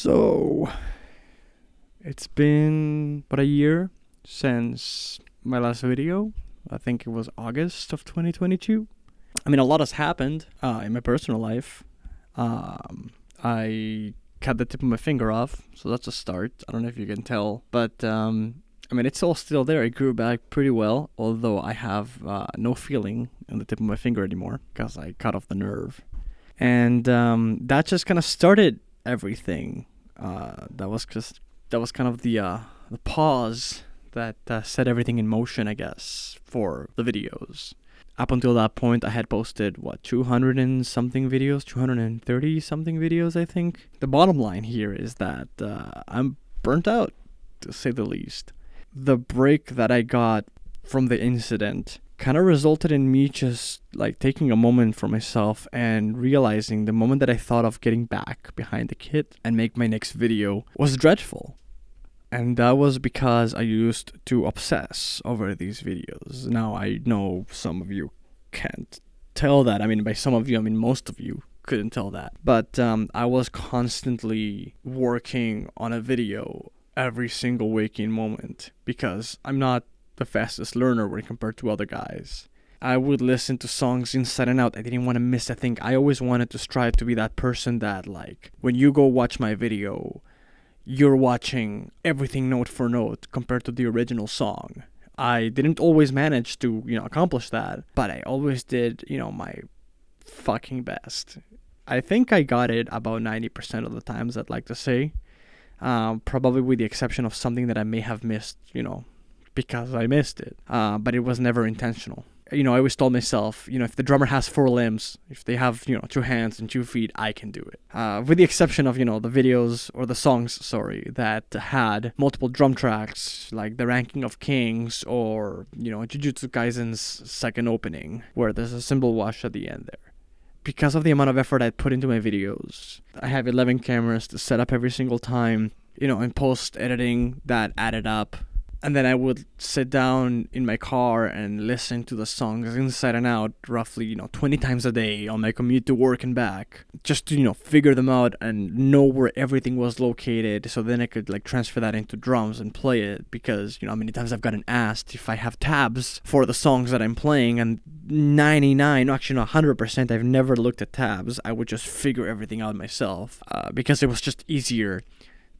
So, it's been about a year since my last video. I think it was August of 2022. I mean, a lot has happened in my personal life. I cut the tip of my finger off, so that's a start. I don't know if you can tell, but I mean, it's all still there. It grew back pretty well, although I have no feeling on the tip of my finger anymore because I cut off the nerve. And that just kind of started everything. That was kind of the pause that set everything in motion, I guess, for the videos. Up until that point, I had posted 200 and something videos, 230 something videos, I think. The bottom line here is that I'm burnt out, to say the least. The break that I got from the incident kind of resulted in me just like taking a moment for myself and realizing the moment that I thought of getting back behind the kit and make my next video was dreadful. And that was because I used to obsess over these videos. Now, I know some of you can't tell that. I mean, by some of you, I mean most of you couldn't tell that. But I was constantly working on a video every single waking moment because I'm not the fastest learner when compared to other guys. I would listen to songs inside and out. I didn't want to miss a thing. I always wanted to strive to be that person that, like, when you go watch my video, you're watching everything note for note compared to the original song. I didn't always manage to, accomplish that, but I always did, my fucking best. I think I got it about 90% of the times, I'd like to say. Probably with the exception of something that I may have missed, because I missed it. But it was never intentional. I always told myself, if the drummer has 4 limbs, if they have, 2 hands and 2 feet, I can do it. With the exception of, the videos or the songs, that had multiple drum tracks, like The Ranking of Kings or, Jujutsu Kaisen's second opening, where there's a cymbal wash at the end there. Because of the amount of effort I put into my videos, I have 11 cameras to set up every single time, in post-editing that added up. And then I would sit down in my car and listen to the songs inside and out roughly, 20 times a day on my commute to work and back. Just to, figure them out and know where everything was located. So then I could, transfer that into drums and play it. Because, many times I've gotten asked if I have tabs for the songs that I'm playing. And 100%, I've never looked at tabs. I would just figure everything out myself. Because it was just easier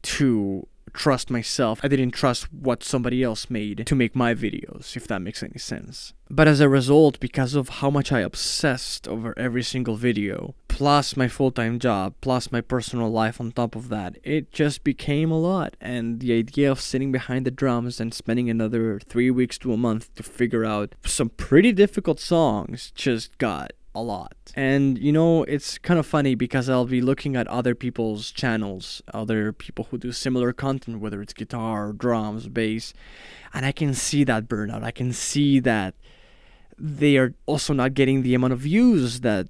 to trust myself. I didn't trust what somebody else made to make my videos, if that makes any sense. But as a result, because of how much I obsessed over every single video, plus my full-time job, plus my personal life on top of that, it just became a lot. And the idea of sitting behind the drums and spending another 3 weeks to a month to figure out some pretty difficult songs just got a lot. And it's kind of funny because I'll be looking at other people's channels, other people who do similar content, whether it's guitar, drums, bass, and I can see that burnout. I can see that they are also not getting the amount of views that,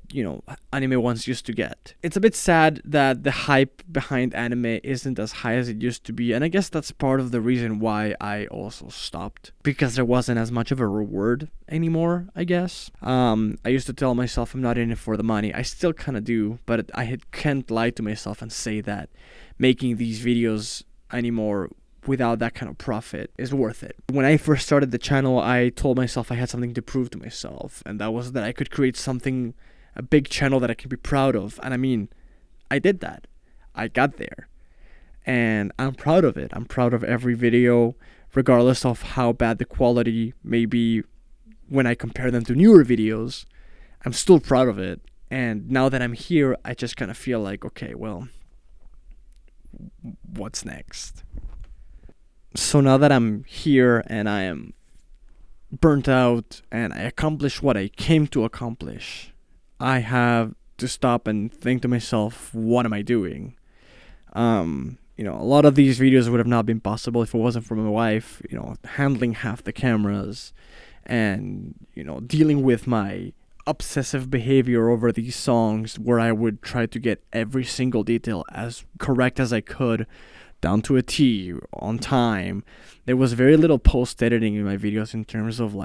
anime once used to get. It's a bit sad that the hype behind anime isn't as high as it used to be, and I guess that's part of the reason why I also stopped, because there wasn't as much of a reward anymore, I guess. I used to tell myself I'm not in it for the money. I still kind of do, but I can't lie to myself and say that making these videos anymore without that kind of profit is worth it. When I first started the channel, I told myself I had something to prove to myself, and that was that I could create something, a big channel that I can be proud of. And I mean, I did that. I got there. And I'm proud of it. I'm proud of every video, regardless of how bad the quality may be when I compare them to newer videos. I'm still proud of it. And now that I'm here, I just kind of feel like, okay, well, what's next? So now that I'm here and I am burnt out and I accomplished what I came to accomplish, I have to stop and think to myself, what am I doing? A lot of these videos would have not been possible if it wasn't for my wife, handling half the cameras and, dealing with my obsessive behavior over these songs where I would try to get every single detail as correct as I could, down to a T, on time. There was very little post-editing in my videos in terms of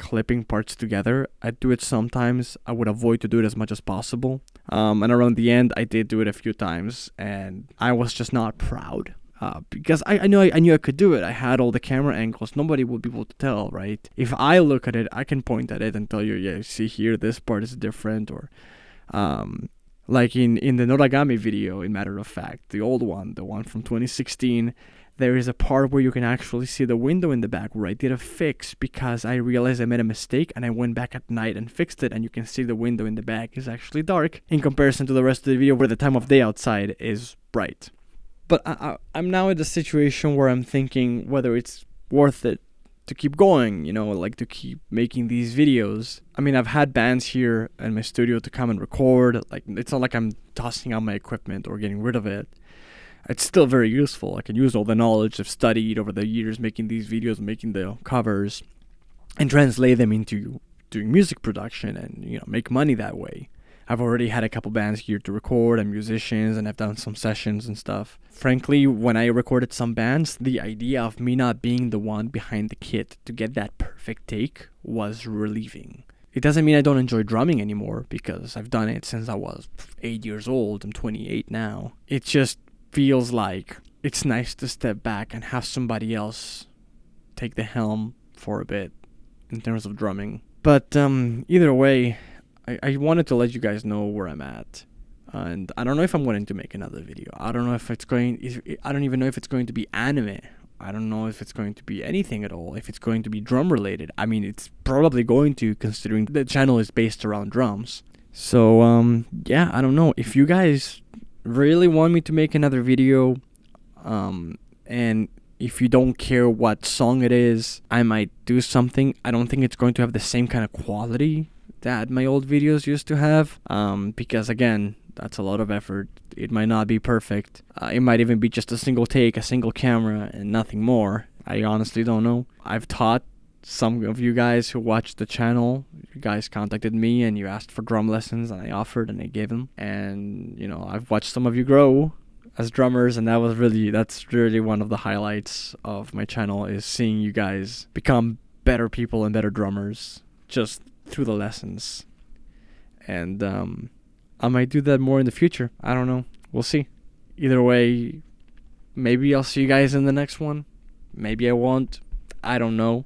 clipping parts together. I do it sometimes. I would avoid to do it as much as possible. And around the end, I did do it a few times, and I was just not proud. Because I knew I could do it. I had all the camera angles. Nobody would be able to tell, right? If I look at it, I can point at it and tell you, yeah, see here, this part is different. Or like in the Noragami video, in matter of fact, the old one, the one from 2016, there is a part where you can actually see the window in the back where I did a fix because I realized I made a mistake, and I went back at night and fixed it, and you can see the window in the back is actually dark in comparison to the rest of the video where the time of day outside is bright. But I'm now in the situation where I'm thinking whether it's worth it to keep going, like to keep making these videos. I mean, I've had bands here in my studio to come and record. Like, it's not like I'm tossing out my equipment or getting rid of it. It's still very useful. I can use all the knowledge I've studied over the years making these videos, making the covers, and translate them into doing music production and, make money that way. I've already had a couple bands here to record and musicians, and I've done some sessions and stuff. Frankly, when I recorded some bands, the idea of me not being the one behind the kit to get that perfect take was relieving. It doesn't mean I don't enjoy drumming anymore, because I've done it since I was 8 years old. I'm 28 now. It just feels like it's nice to step back and have somebody else take the helm for a bit in terms of drumming. But either way, I wanted to let you guys know where I'm at, and I don't know if I'm going to make another video. I don't know if I don't even know if it's going to be anime. I don't know if it's going to be anything at all, if it's going to be drum related. I mean, it's probably going to, considering the channel is based around drums. So, yeah, I don't know. If you guys really want me to make another video, and if you don't care what song it is, I might do something. I don't think it's going to have the same kind of quality that my old videos used to have, because again, that's a lot of effort. It might not be perfect. It might even be just a single take, a single camera, and nothing more. I honestly don't know. I've taught some of you guys who watched the channel. You guys contacted me and you asked for drum lessons, and I offered and I gave them. And I've watched some of you grow as drummers, and that's really one of the highlights of my channel, is seeing you guys become better people and better drummers just through the lessons. And I might do that more in the future. I don't know. We'll see. Either way, maybe I'll see you guys in the next one. Maybe I won't. I don't know.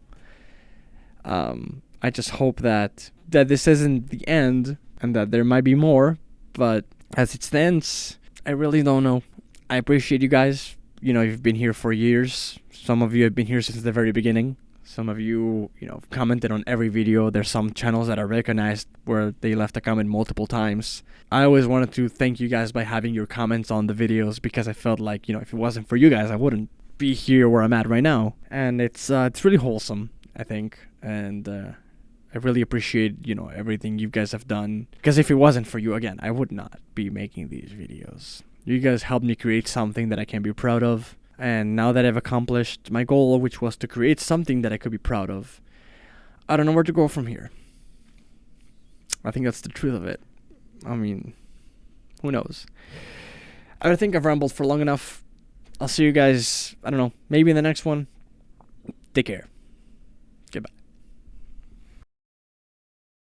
I just hope that this isn't the end and that there might be more. But as it stands, I really don't know. I appreciate you guys. You've been here for years. Some of you have been here since the very beginning. Some of you, commented on every video. There's some channels that are recognized where they left a comment multiple times. I always wanted to thank you guys by having your comments on the videos, because I felt like, if it wasn't for you guys, I wouldn't be here where I'm at right now. And it's really wholesome, I think. And I really appreciate, everything you guys have done. Because if it wasn't for you, again, I would not be making these videos. You guys helped me create something that I can be proud of. And now that I've accomplished my goal, which was to create something that I could be proud of, I don't know where to go from here. I think that's the truth of it. I mean, who knows? I think I've rambled for long enough. I'll see you guys, I don't know, maybe in the next one. Take care.